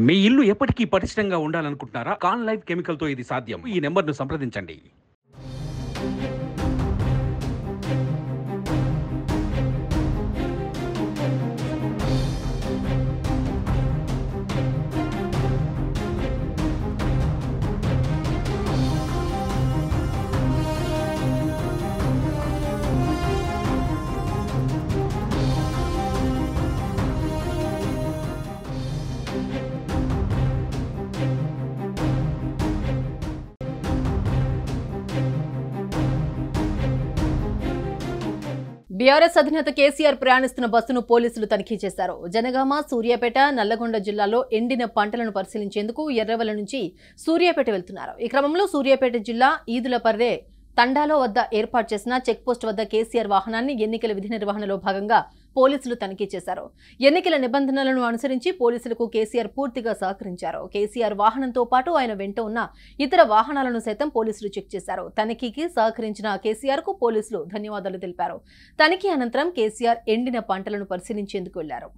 మీ ఇల్లు ఎప్పటికీ పటిష్టంగా ఉండాలనుకుంటున్నారా? కాన్ లైఫ్ కెమికల్ తో ఇది సాధ్యం. ఈ నెంబర్ను సంప్రదించండి. బీఆర్ఎస్ అధినేత కేసీఆర్ ప్రయాణిస్తున్న బస్సును పోలీసులు తనిఖీ చేశారు. జనగామ, సూర్యాపేట, నల్లగొండ జిల్లాలో ఎండిన పంటలను పరిశీలించేందుకు ఎర్రవెల్ల నుంచి సూర్యాపేట వెళ్తున్నారు. ఈ క్రమంలో సూర్యాపేట జిల్లా ఈదులపర్రే తండాలో వద్ద ఏర్పాటు చేసిన చెక్పోస్ట్ వద్ద కేసీఆర్ వాహనాన్ని ఎన్నికల విధి నిర్వహణలో భాగంగా పోలీసులు తనిఖీ చేశారు. ఎన్నికల నిబంధనలను అనుసరించి పోలీసులకు కేసీఆర్ పూర్తిగా సహకరించారు. కేసీఆర్ వాహనంతో పాటు ఆయన వెంట ఉన్న ఇతర వాహనాలను సైతం పోలీసులు చెక్ చేశారు. తనిఖీకి సహకరించిన కేసీఆర్ కు పోలీసులు ధన్యవాదాలు తెలిపారు. తనిఖీ అనంతరం కేసీఆర్ ఎండిన పంటలను పరిశీలించేందుకు వెళ్లారు.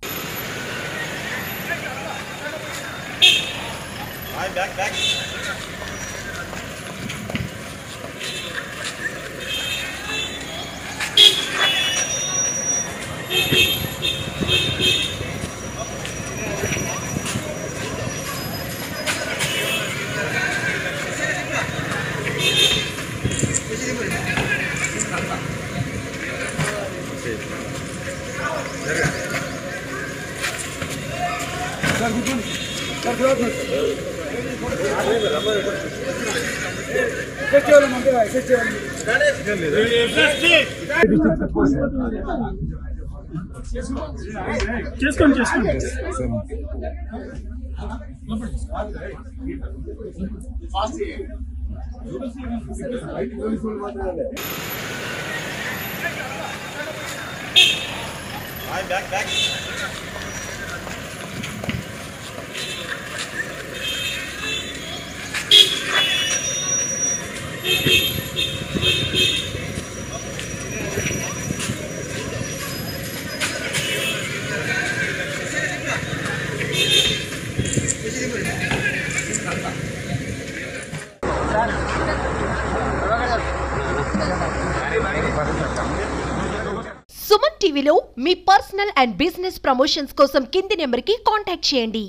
సుమన్ టీవీలో మీ పర్సనల్ అండ్ బిజినెస్ ప్రమోషన్స్ కోసం కింది నెంబర్కి కాంటాక్ట్ చేయండి.